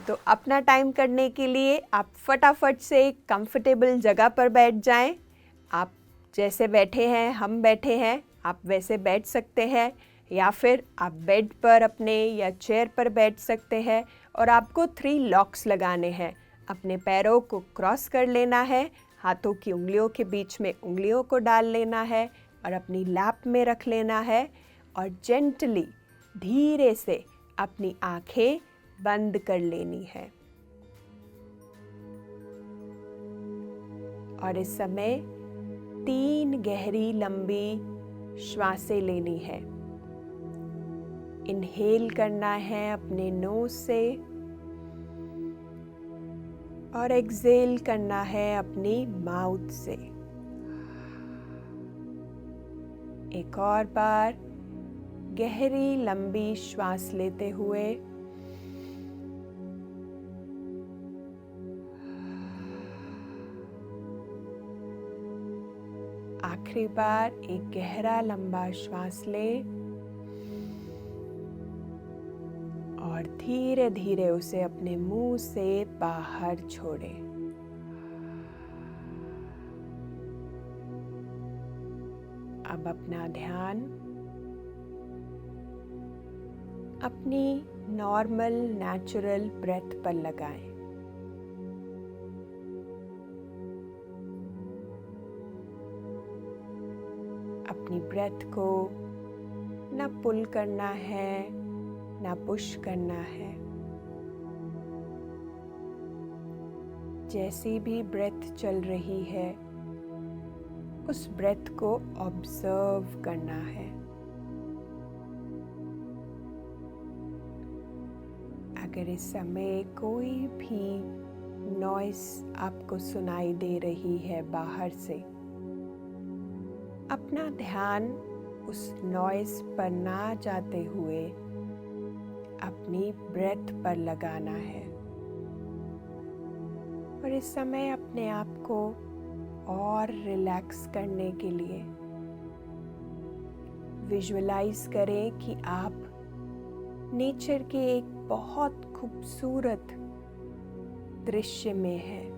तो अपना टाइम करने के लिए आप फटाफट से एक कंफर्टेबल जगह पर बैठ जाएं। आप जैसे बैठे हैं, हम बैठे हैं, आप वैसे बैठ सकते हैं या फिर आप बेड पर अपने या चेयर पर बैठ सकते हैं। और आपको 3 लॉक्स लगाने हैं। अपने पैरों को क्रॉस कर लेना है, हाथों की उंगलियों के बीच में उंगलियों को डाल लेना है और अपनी लैप में रख लेना है और जेंटली धीरे से अपनी आंखें बंद कर लेनी है। और इस समय 3 गहरी लंबी श्वासें लेनी है। इनहेल करना है अपने नोज से और एक्सहेल करना है अपनी माउथ से। एक और बार गहरी लंबी श्वास लेते हुए आखिरी बार एक गहरा लंबा श्वास लें और धीरे धीरे उसे अपने मुंह से बाहर छोड़ें। अब अपना ध्यान अपनी नॉर्मल नेचुरल ब्रेथ पर लगाएं। अपनी ब्रेथ को ना पुल करना है ना पुश करना है। जैसी भी ब्रेथ चल रही है उस ब्रेथ को ऑब्जर्व करना है। अगर इस समय कोई भी नॉइस आपको सुनाई दे रही है बाहर से, अपना ध्यान उस नॉइस पर ना जाते हुए अपनी ब्रेथ पर लगाना है। और इस समय अपने आप को और रिलैक्स करने के लिए विजुअलाइज करें कि आप नेचर के एक बहुत खूबसूरत दृश्य में हैं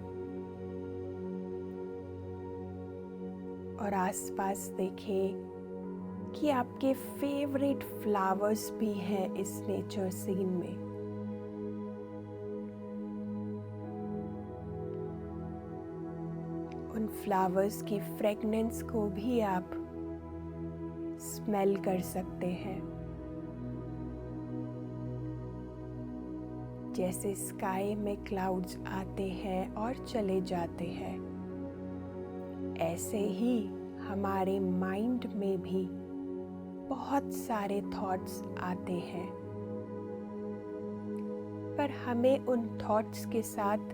और आसपास देखें कि आपके फेवरेट फ्लावर्स भी हैं इस नेचर सीन में। उन फ्लावर्स की फ्रेगनेंस को भी आप स्मेल कर सकते हैं। जैसे स्काई में क्लाउड्स आते हैं और चले जाते हैं, ऐसे ही हमारे माइंड में भी बहुत सारे थॉट्स आते हैं, पर हमें उन थॉट्स के साथ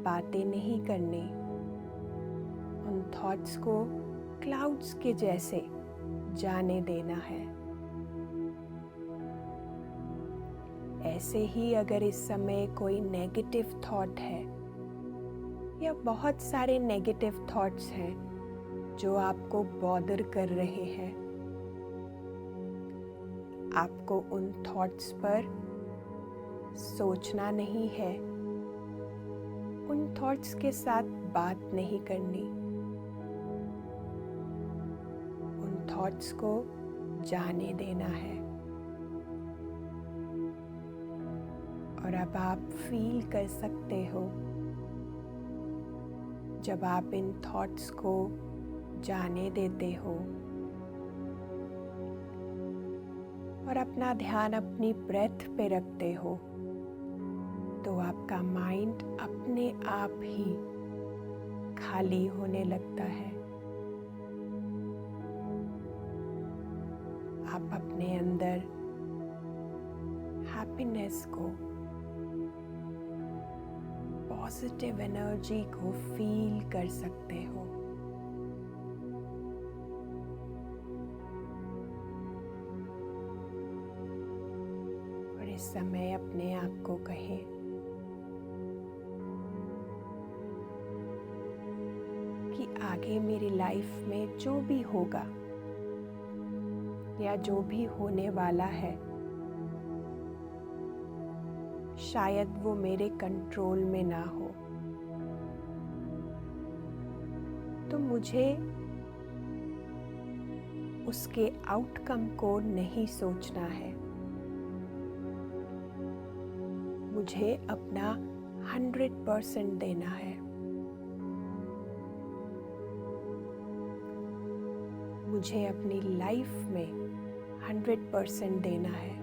बातें नहीं करनी। उन थॉट्स को क्लाउड्स के जैसे जाने देना है। ऐसे ही अगर इस समय कोई नेगेटिव थॉट है या बहुत सारे नेगेटिव थॉट्स हैं जो आपको बॉदर कर रहे हैं, आपको उन थॉट्स पर सोचना नहीं है, उन थॉट्स के साथ बात नहीं करनी। उन थॉट्स को जाने देना है। और अब आप फील कर सकते हो जब आप इन थॉट्स को जाने देते हो और अपना ध्यान अपनी ब्रेथ पे रखते हो, तो आपका माइंड अपने आप ही खाली होने लगता है। आप अपने अंदर हैप्पीनेस को, पॉजिटिव एनर्जी को फील कर सकते हो। और इस समय अपने आप को कहें कि आगे मेरी लाइफ में जो भी होगा या जो भी होने वाला है, शायद वो मेरे कंट्रोल में ना हो, तो मुझे उसके आउटकम को नहीं सोचना है। मुझे अपना 100% देना है। मुझे अपनी लाइफ में 100% देना है।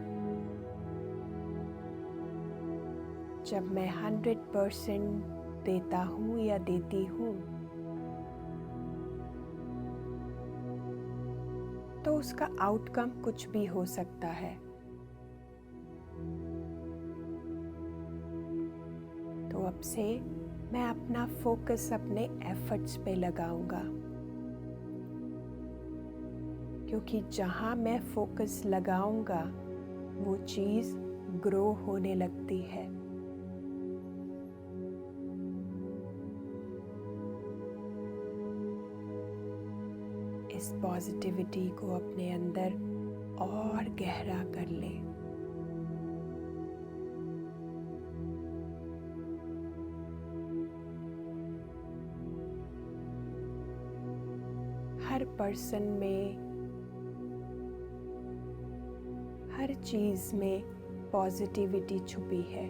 जब मैं 100% देता हूँ या देती हूँ, तो उसका आउटकम कुछ भी हो सकता है। तो अब से मैं अपना फोकस अपने एफर्ट्स पे लगाऊंगा, क्योंकि जहाँ मैं फोकस लगाऊंगा वो चीज़ ग्रो होने लगती है। इस पॉजिटिविटी को अपने अंदर और गहरा कर ले। हर पर्सन में, हर चीज़ में पॉजिटिविटी छुपी है।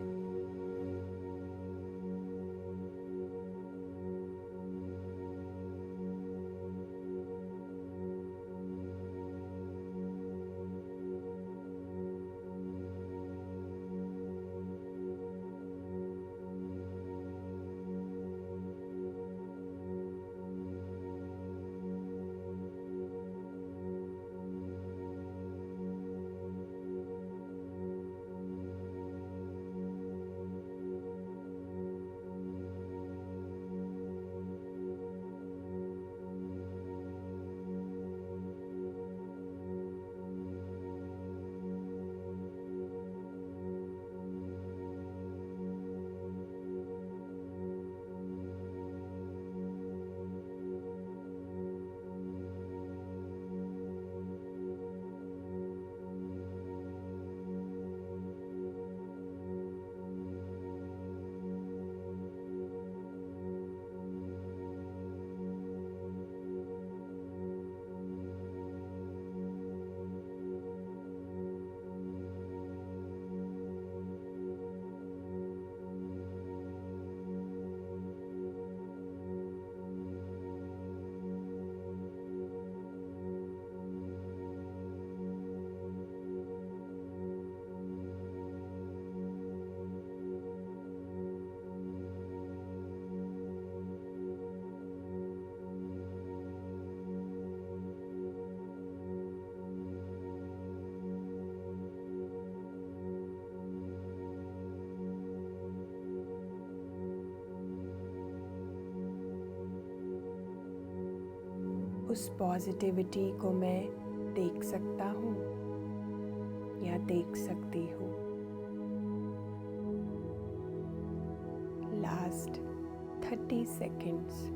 उस पॉजिटिविटी को मैं देख सकता हूँ या देख सकती हूँ। Last 30 seconds.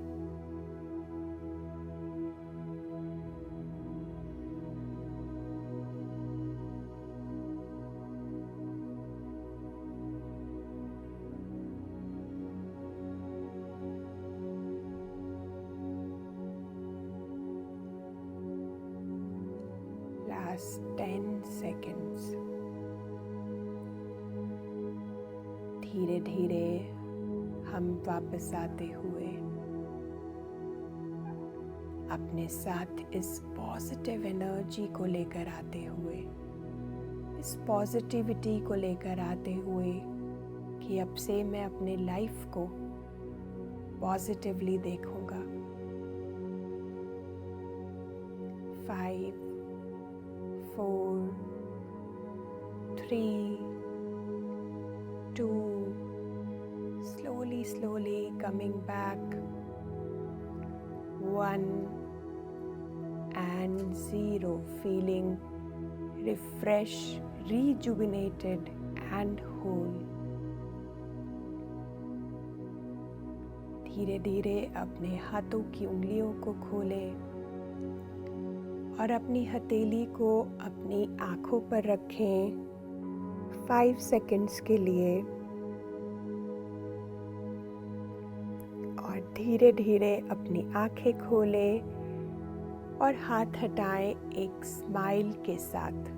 Last 10 seconds. धीरे धीरे हम वापस आते हुए अपने साथ इस पॉजिटिव एनर्जी को लेकर आते हुए, इस पॉजिटिविटी को लेकर आते हुए कि अब से मैं अपने लाइफ को पॉजिटिवली देखूंगा। 5 4 3 2 slowly coming back 1 and 0, feeling refreshed, rejuvenated and whole। धीरे धीरे अपने हाथों की उंगलियों को खोलें और अपनी हथेली को अपनी आँखों पर रखें 5 सेकंड्स के लिए। धीरे धीरे अपनी आंखें खोलें और हाथ हटाएं एक स्माइल के साथ।